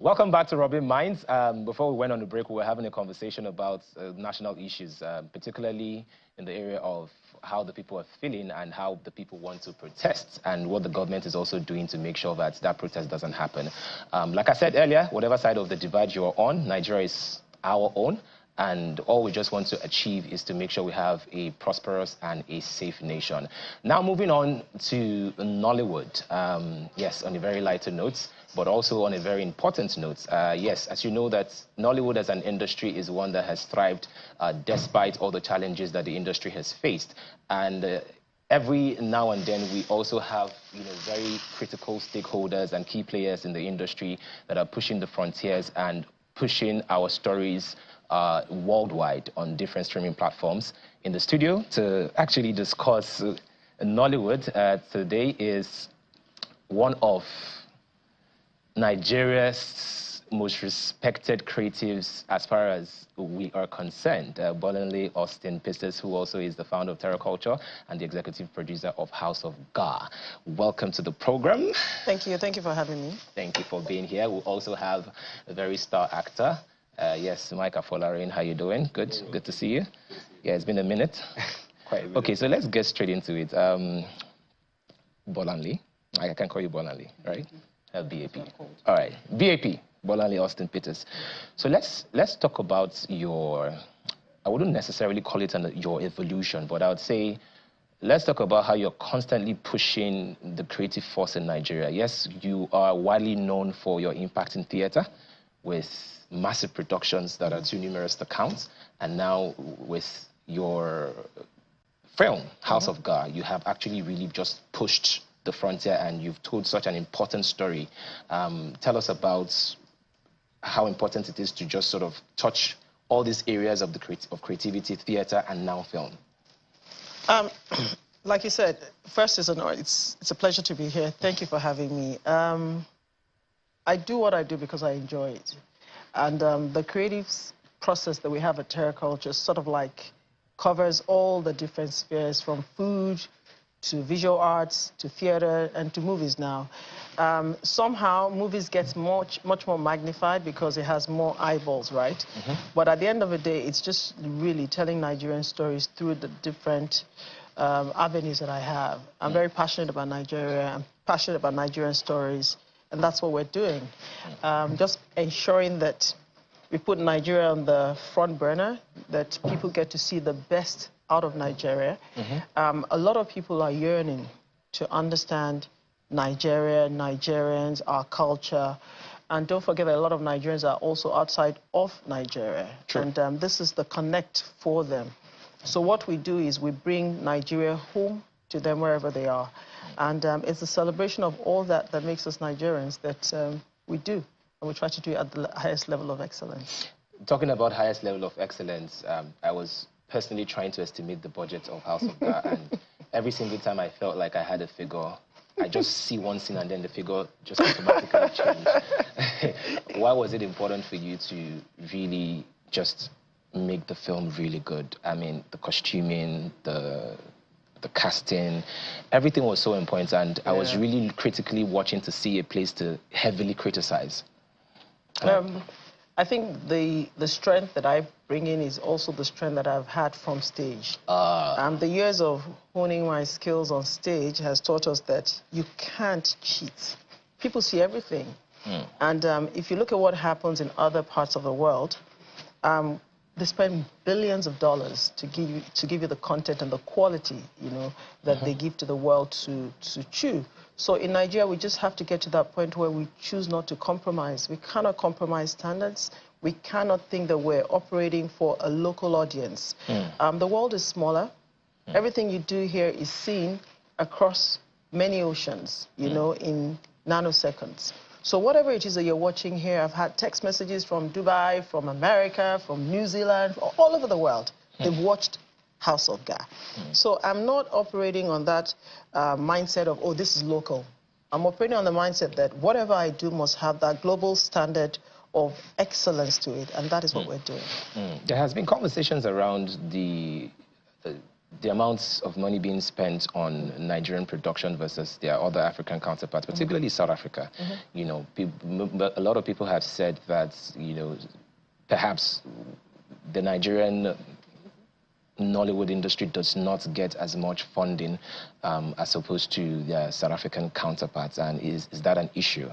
Welcome back to Robin Minds. Before we went on the break, we were having a conversation about national issues, particularly in the area of how the people are feeling and how the people want to protest and what the government is also doing to make sure that that protest doesn't happen. Like I said earlier, whatever side of the divide you're on, Nigeria is our own. And all we just want to achieve is to make sure we have a prosperous and a safe nation. Now, moving on to Nollywood. Yes, on a very lighter note, but also on a very important note. Yes, as you know, that Nollywood as an industry is one that has thrived despite all the challenges that the industry has faced. And every now and then, we also have, very critical stakeholders and key players in the industry that are pushing the frontiers and pushing our stories worldwide on different streaming platforms. In the studio to actually discuss Nollywood today is one of Nigeria's most respected creatives as far as we are concerned, Bolanle Austin Pistis, who also is the founder of Terra Culture and the executive producer of House of Gar. Welcome to the program. Thank you for having me. Thank you for being here. We also have a very star actor. Yes, Mike Afolarin, how you doing? Good, good to see you. Yeah, it's been a minute. Okay, so let's get straight into it. Bolanle, I can call you Bolanle, right? BAP. All right, BAP, Bolanle Austin Peters. So let's talk about your, I wouldn't necessarily call it your evolution, but I would say, let's talk about how you're constantly pushing the creative force in Nigeria. Yes, you are widely known for your impact in theater with massive productions that are too numerous to count. And now with your film, House of Gar, you have actually really just pushed the frontier and you've told such an important story. Tell us about how important it is to just sort of touch all these areas of creativity, theater, and now film. Like you said, first it's a pleasure to be here. Thank you for having me. I do what I do because I enjoy it. And the creative process that we have at Terra Culture sort of like covers all the different spheres, from food to visual arts to theater and to movies now. Somehow movies gets much more magnified because it has more eyeballs, right? But at the end of the day, it's just really telling Nigerian stories through the different avenues that I have. I'm very passionate about Nigeria. I'm passionate about Nigerian stories. And that's what we're doing. Just ensuring that we put Nigeria on the front burner, that people get to see the best out of Nigeria. A lot of people are yearning to understand Nigeria, Nigerians, our culture. And don't forget that a lot of Nigerians are also outside of Nigeria. True. And this is the connect for them. So what we do is we bring Nigeria home to them wherever they are. And it's a celebration of all that makes us Nigerians that we do. And we try to do it at the highest level of excellence. Talking about highest level of excellence, I was personally trying to estimate the budget of House of Gar, and every single time I felt like I had a figure, I just see one scene and then the figure just automatically changed. Why was it important for you to really just make the film really good? I mean, the costuming, the casting, everything was so important. I was really critically watching to see a place to heavily criticize. I think the strength that I bring in is also the strength that I've had from stage. The years of honing my skills on stage has taught us that you can't cheat. People see everything. And if you look at what happens in other parts of the world, they spend billions of dollars to give you the content and the quality, that they give to the world to chew. So in Nigeria, we just have to get to that point where we choose not to compromise. We cannot compromise standards. We cannot think that we're operating for a local audience. The world is smaller. Everything you do here is seen across many oceans, in nanoseconds. So whatever it is that you're watching here, I've had text messages from Dubai, from America, from New Zealand, all over the world. They've watched House of Gar. So I'm not operating on that mindset of, oh, this is local. I'm operating on the mindset that whatever I do must have that global standard of excellence to it, and that is what we're doing. There has been conversations around the the amounts of money being spent on Nigerian production versus their other African counterparts, particularly South Africa. You know, a lot of people have said that, you know, perhaps the Nigerian Nollywood industry does not get as much funding as opposed to their South African counterparts. And is that an issue?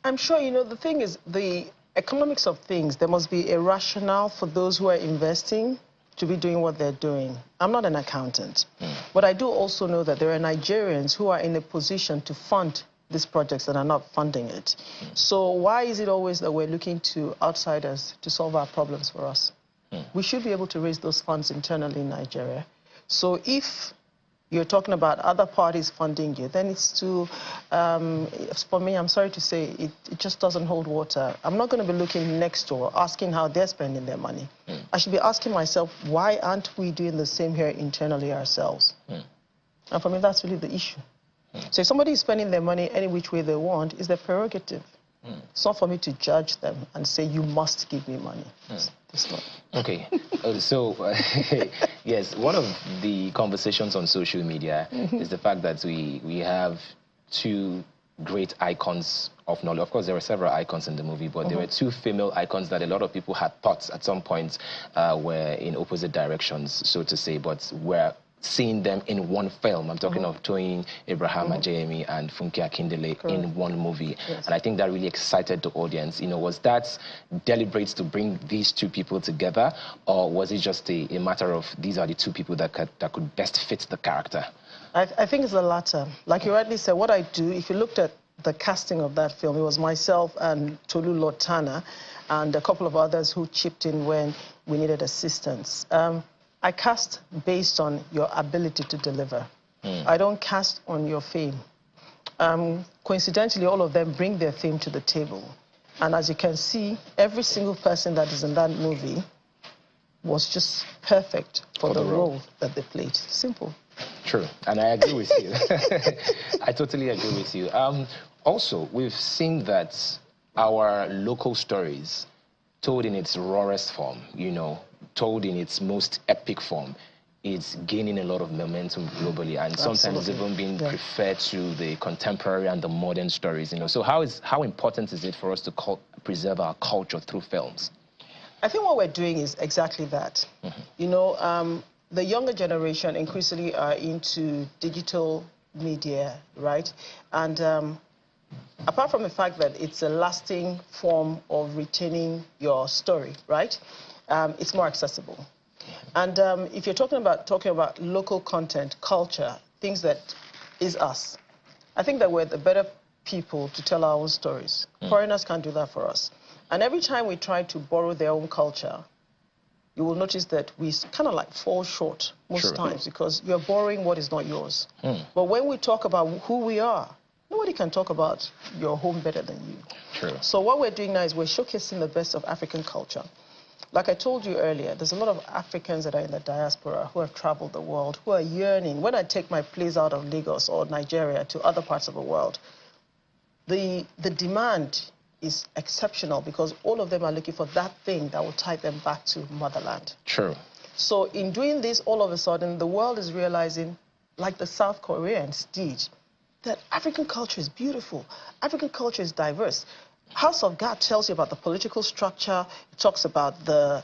I'm sure, you know, the thing is, the economics of things, there must be a rationale for those who are investing to be doing what they're doing. I'm not an accountant, but I do also know that there are Nigerians who are in a position to fund these projects that are not funding it. So why is it always that we're looking to outsiders to solve our problems for us? We should be able to raise those funds internally in Nigeria. So if you're talking about other parties funding you, then it's to, for me, I'm sorry to say, it just doesn't hold water. I'm not going to be looking next door, asking how they're spending their money. I should be asking myself, why aren't we doing the same here internally ourselves? And for me, that's really the issue. So if somebody is spending their money any which way they want, it's their prerogative. It's not for me to judge them and say, you must give me money. It's not. Okay, yes, one of the conversations on social media is the fact that we have two great icons of Nollywood. Of course, there were several icons in the movie, but there were two female icons that a lot of people had thought at some point were in opposite directions, so to say, but were seeing them in one film. I'm talking of Toyin Abraham Ajayemi and Funke Akindele in one movie. And I think that really excited the audience. You know, was that deliberate to bring these two people together, or was it just a matter of these are the two people that could best fit the character? I think it's the latter. Like you rightly said, what I do, if you looked at the casting of that film, it was myself and Tolu Lotana and a couple of others who chipped in when we needed assistance. I cast based on your ability to deliver. I don't cast on your fame. Coincidentally, all of them bring their fame to the table. And as you can see, every single person that is in that movie was just perfect for the role that they played. Simple. True, and I agree with you. I totally agree with you. Also, we've seen that our local stories, told in its rawest form, you know, told in its most epic form, is gaining a lot of momentum globally, and sometimes even being preferred to the contemporary and the modern stories. You know, so how important is it for us to preserve our culture through films? I think what we're doing is exactly that. You know, the younger generation increasingly are into digital media, right? And apart from the fact that it's a lasting form of retaining your story, right? It's more accessible. And if you're talking about local content, culture, things that is us, I think that we're the better people to tell our own stories. Foreigners can't do that for us. And every time we try to borrow their own culture, you will notice that we kind of like fall short most times because you're borrowing what is not yours. But when we talk about who we are, nobody can talk about your home better than you. True. So what we're doing now is we're showcasing the best of African culture. Like I told you earlier, there's a lot of Africans that are in the diaspora who have traveled the world, who are yearning. When I take my plays out of Lagos or Nigeria to other parts of the world, the demand is exceptional because all of them are looking for that thing that will tie them back to motherland. True. So in doing this, all of a sudden, the world is realizing, like the South Koreans did, that African culture is beautiful. African culture is diverse. House of God tells you about the political structure. It talks about the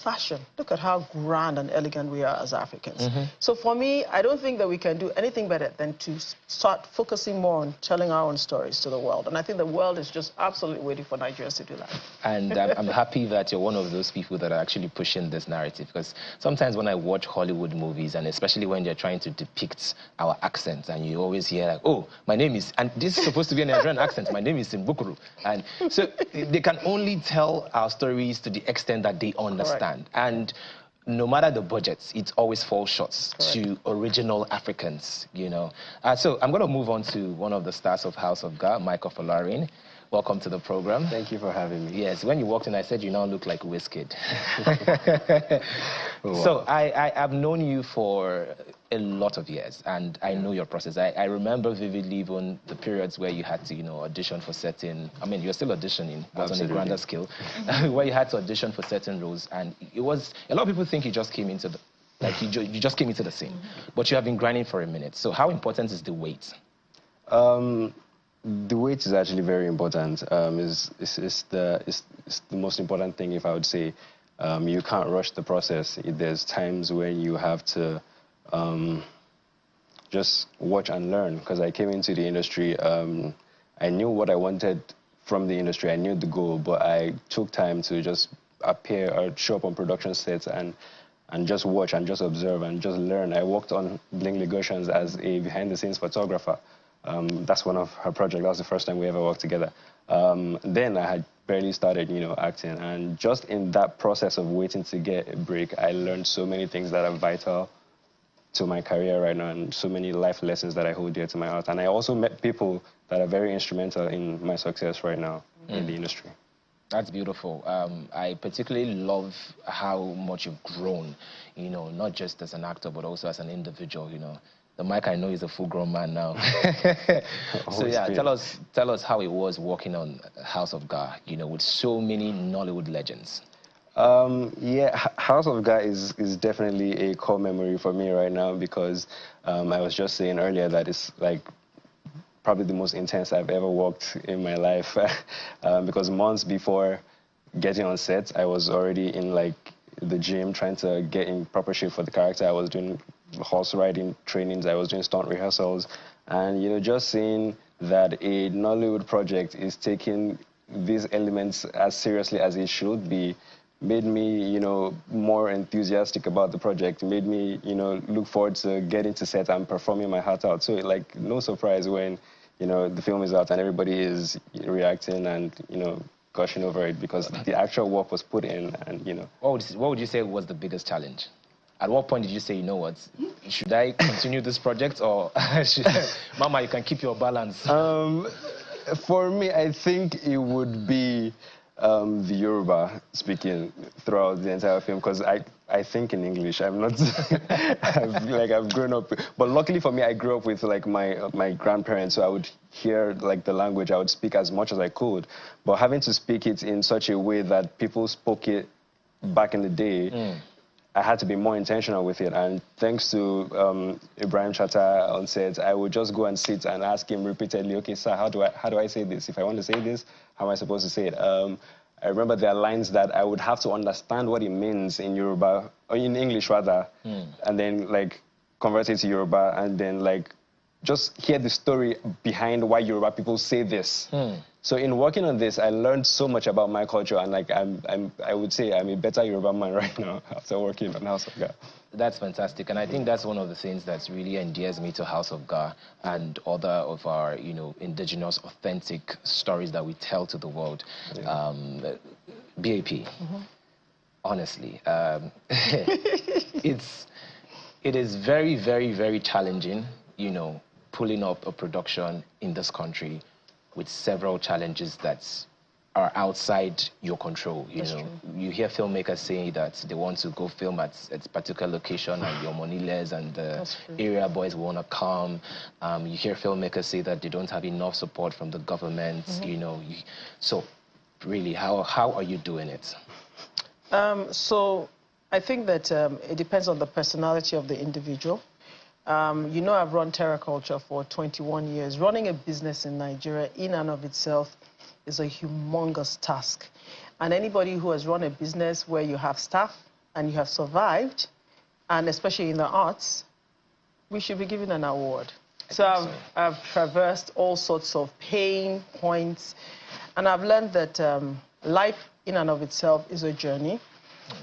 fashion. Look at how grand and elegant we are as Africans. So for me, I don't think that we can do anything better than to start focusing more on telling our own stories to the world. And I think the world is just absolutely waiting for Nigerians to do that. And I'm happy that you're one of those people that are actually pushing this narrative, because sometimes when I watch Hollywood movies, and especially when they're trying to depict our accents, and you always hear like, oh, my name is, and this is supposed to be an Nigerian accent, my name is Mbukuru. And so they can only tell our stories to the extent that they understand. And no matter the budgets, it always falls short to original Africans, you know. So I'm going to move on to one of the stars of House of God, Afolarin. Welcome to the program. Thank you for having me. Yes, when you walked in, I said you now look like Wizkid. Oh, wow. So I've known you for a lot of years, and I know your process. I remember vividly even the periods where you had to, you know, audition for certain, I mean, you're still auditioning, but on a grander scale, where you had to audition for certain roles, and it was, a lot of people think you just came into Like you just came into the scene, but you have been grinding for a minute. So how important is the wait? The wait is actually very important. It's the most important thing, if I would say. You can't rush the process. There's times when you have to just watch and learn. Because I came into the industry, I knew what I wanted from the industry. I knew the goal, but I took time to just appear or show up on production sets and just watch and just observe and just learn. I worked on Bling Legosians as a behind-the-scenes photographer. That's one of her projects. That was the first time we ever worked together. Then I had barely started, acting. And just in that process of waiting to get a break, I learned so many things that are vital to my career right now and so many life lessons that I hold dear to my heart. And I also met people that are very instrumental in my success right now in the industry. That's beautiful. I particularly love how much you've grown, not just as an actor, but also as an individual, The Mike I know is a full-grown man now. So yeah, tell us how it was working on House of God, with so many Nollywood legends. Yeah, House of God is definitely a core memory for me right now because I was just saying earlier that it's like probably the most intense I've ever worked in my life because months before getting on set, I was already in like the gym trying to get in proper shape for the character. I was doing horse riding trainings, I was doing stunt rehearsals, and just seeing that a Nollywood project is taking these elements as seriously as it should be made me, more enthusiastic about the project, made me, look forward to getting to set and performing my heart out. So, like, no surprise when, the film is out and everybody is reacting and, gushing over it because the actual work was put in and, What would you say was the biggest challenge? At what point did you say, you know what, should I continue this project or, Mama, you can keep your balance? For me, I think it would be the Yoruba speaking throughout the entire film because I think in English. I'm not I've grown up, but luckily for me, I grew up with like my grandparents, so I would hear like the language. I would speak as much as I could, but having to speak it in such a way that people spoke it back in the day. I had to be more intentional with it, and thanks to Ibrahim Chatta on set, I would just go and sit and ask him repeatedly, okay, sir, how do I say this? If I want to say this, how am I supposed to say it? I remember there are lines that I would have to understand what it means in Yoruba, or in English rather, and then like convert it to Yoruba, and then like just hear the story behind why Yoruba people say this. So in working on this, I learned so much about my culture, and like I would say I'm a better Yoruba man right now after working on House of God. That's fantastic, and I think that's one of the things that really endears me to House of God and other of our, indigenous, authentic stories that we tell to the world. Yeah. BAP, honestly, it is very, very, very challenging, pulling up a production in this country with several challenges that are outside your control. You hear filmmakers saying that they want to go film at a particular location and your money less and the area boys want to come. You hear filmmakers say that they don't have enough support from the government. So really, how are you doing it? So I think that it depends on the personality of the individual. I've run terror culture for 21 years. Running a business in Nigeria in and of itself is a humongous task. And anybody who has run a business where you have staff and you have survived, and especially in the arts, we should be given an award. So I've traversed all sorts of pain points, and I've learned that life in and of itself is a journey.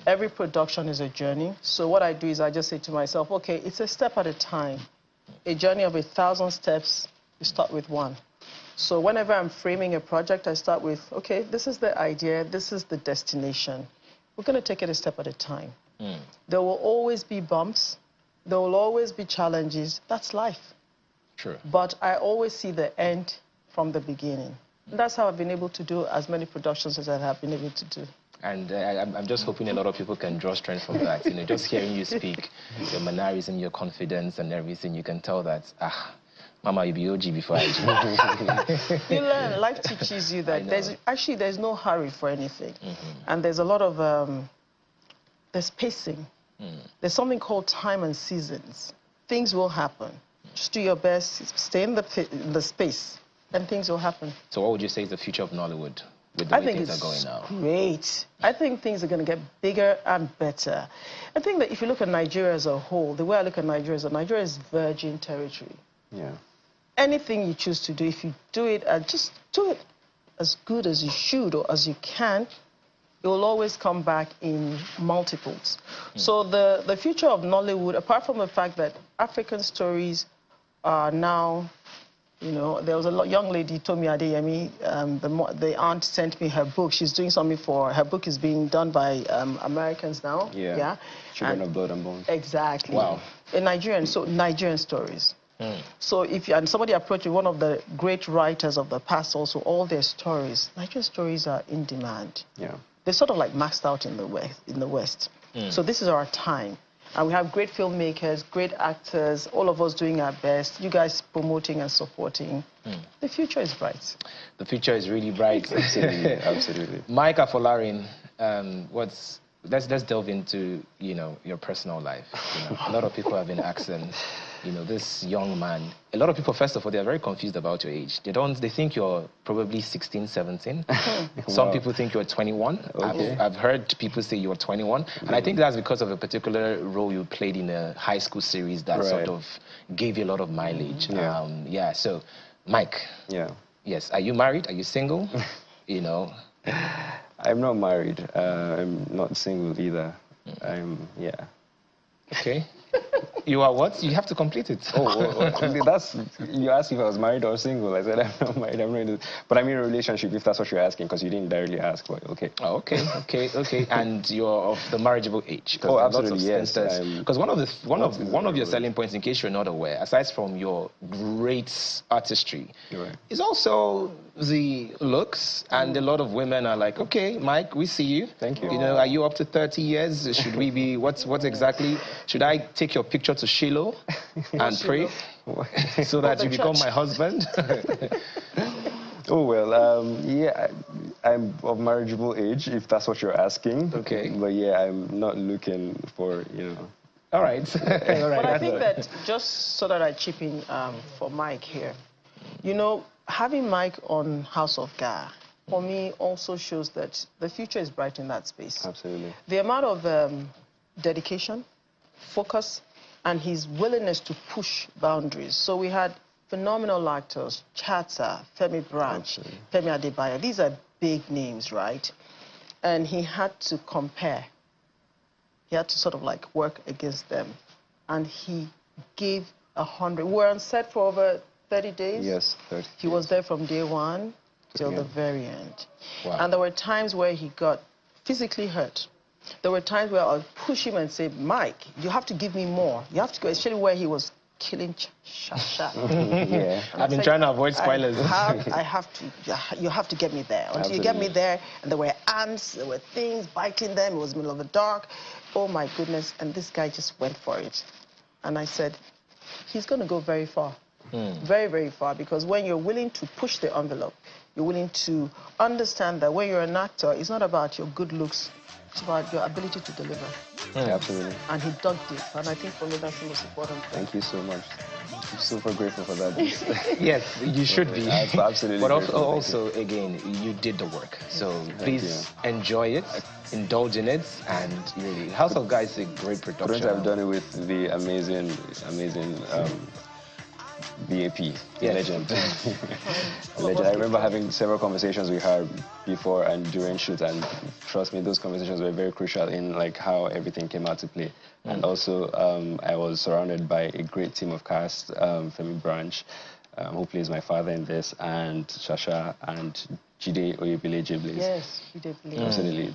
Every production is a journey. So what I do is I just say to myself, okay, it's a step at a time. A journey of 1,000 steps, you start with one. So whenever I'm framing a project, I start with, okay, this is the idea, this is the destination. We're going to take it a step at a time. There will always be bumps. There will always be challenges. That's life. True. But I always see the end from the beginning. And that's how I've been able to do as many productions as I have been able to do. And I'm just hoping a lot of people can draw strength from that. Just hearing you speak, your mannerism, your confidence and everything, you can tell that, Mama, you be OG before I do. You learn. Life teaches you that there's no hurry for anything. And there's a lot of, there's pacing. There's something called time and seasons. Things will happen. Just do your best, stay in the space, and things will happen. So what would you say is the future of Nollywood with the way things are going now? Great. I think things are going to get bigger and better. I think that if you look at Nigeria as a whole, the way I look at Nigeria is virgin territory. Yeah. Anything you choose to do, if you do it, and just do it as good as you should or as you can, it will always come back in multiples. So the future of Nollywood, apart from the fact that African stories are now, you know, there was a young lady, Tomi Adeyemi, the aunt sent me her book. She's doing something for, her book is being done by Americans now. Yeah. Children of Blood and Bones. Exactly. Wow. In Nigerian, so Nigerian stories. So if you, and somebody approached you, one of the great writers of the past also, all their stories, Nigerian stories are in demand. Yeah. They're sort of like maxed out in the West. So this is our time. And we have great filmmakers, great actors, all of us doing our best, you guys promoting and supporting. The future is bright. The future is really bright. Absolutely, absolutely. Mike Afolarin, let's delve into, you know, your personal life. You know, a lot of people have been asking, you know, this young man. A lot of people, first of all, they're very confused about your age. They think you're probably 16, 17. Some people think you're 21. Okay. I've heard people say you're 21. And I think that's because of a particular role you played in a high school series that sort of gave you a lot of mileage. Yeah. So, Mike. Yeah. Yes. Are you married? Are you single? You know. I'm not married. I'm not single either. Yeah. Okay. You are what? You have to complete it. That's, you asked if I was married or single. I said I'm not married. I'm not. But I'm in a relationship, if that's what you're asking, because you didn't directly ask. But okay. Oh, okay. And you're of the marriageable age. Oh, absolutely, yes. Because one of your selling points, in case you're not aware, aside from your great artistry, is also the looks. And a lot of women are like, okay, Mike, we see you. Thank you. You know, are you up to 30 years? Should we be? What exactly? Should I take your picture to Shiloh and pray so that you become my husband? Oh, well, yeah, I'm of marriageable age, if that's what you're asking. Okay. But yeah, I'm not looking for, you know. All right. But I think that, just so that I chip in for Mike here, you know, having Mike on House of Gar, for me, also shows that the future is bright in that space. Absolutely. The amount of dedication, focus, and his willingness to push boundaries. So we had phenomenal actors, Chata, Femi Branch, Femi Adebayo. These are big names, right? And he had to compare. He had to sort of like work against them. And he gave 100. We were on set for over 30 days. Yes, 30. He was there from day one till the very end. Wow. And there were times where he got physically hurt. There were times where I would push him and say, Mike, you have to give me more. You have to go, especially where he was killing Shasha. Yeah. I've been trying to avoid spoilers. You have to get me there. Until you get me there, and there were ants, there were things biting them, it was middle of the dark. Oh my goodness, and this guy just went for it. And I said, he's going to go very far. Very, very far, because when you're willing to push the envelope, you're willing to understand that when you're an actor, it's not about your good looks, it's about your ability to deliver. Absolutely. And he dug deep, and I think for me that's the most important thing. Thank you so much. I'm super grateful for that. Yes, you should be. Absolutely. But also, again, you did the work. So please enjoy it, indulge in it, and really, House of Gar is a great production. I've done it with the amazing BAP, legend. Legend. I remember having several conversations with her before and during shoots, and trust me, those conversations were very crucial in like how everything came out to play. And also, I was surrounded by a great team of cast, Femi Branch, who plays my father in this, and Shasha, and Jide Oyebile Jiblaze. Yes, Jide Oyebile. Absolutely.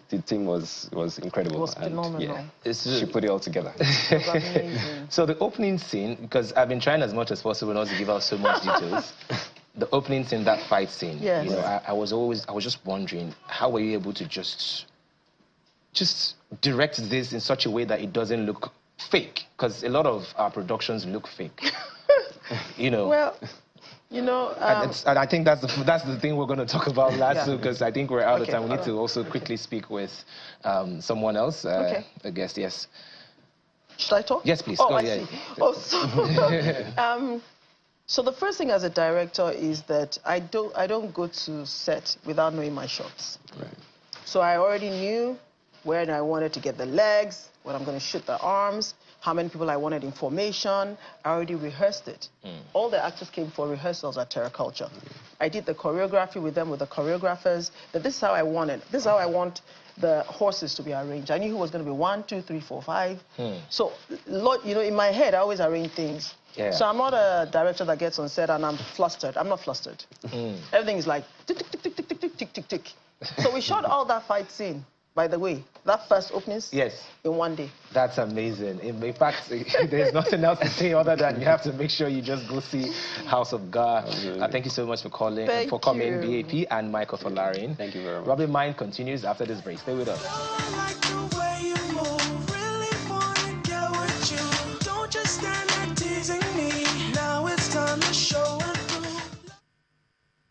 The team was incredible. It was phenomenal. Yeah, she put it all together. It was amazing. So the opening scene, because I've been trying as much as possible not to give out so much details. The opening scene, that fight scene. Yes. You know, I was just wondering, how were you able to just direct this in such a way that it doesn't look fake? Because a lot of our productions look fake. You know. Well, You know, and I think that's the thing we're going to talk about last, Yeah. because I think we're out of Okay, time. We need all to also quickly speak with someone else, Okay. a guest. Yes. Should I talk? Yes, please. Oh, Go, I yeah. see. Oh, so, so the first thing as a director is that I don't go to set without knowing my shots. Right. So I already knew where I wanted to get the legs, when I'm going to shoot the arms, how many people I wanted in formation. I already rehearsed it. All the actors came for rehearsals at TerraCulture. I did the choreography with them, with the choreographers, that this is how I want it. This is how I want the horses to be arranged. I knew who was going to be 1, 2, 3, 4, 5. So, you know, in my head, I always arrange things. Yeah. So I'm not a director that gets on set and I'm flustered. I'm not flustered. Everything is like tick, tick, tick, tick, tick, tick, tick, tick, tick, tick. So we shot all that fight scene, by the way, that first opening Yes. in 1 day. That's amazing. In fact, there's nothing else to say other than you have to make sure you just go see House of God. Thank you so much for coming, BAP, and Afolarin. Thank you very much. Robin Mind continues after this break. Stay with us.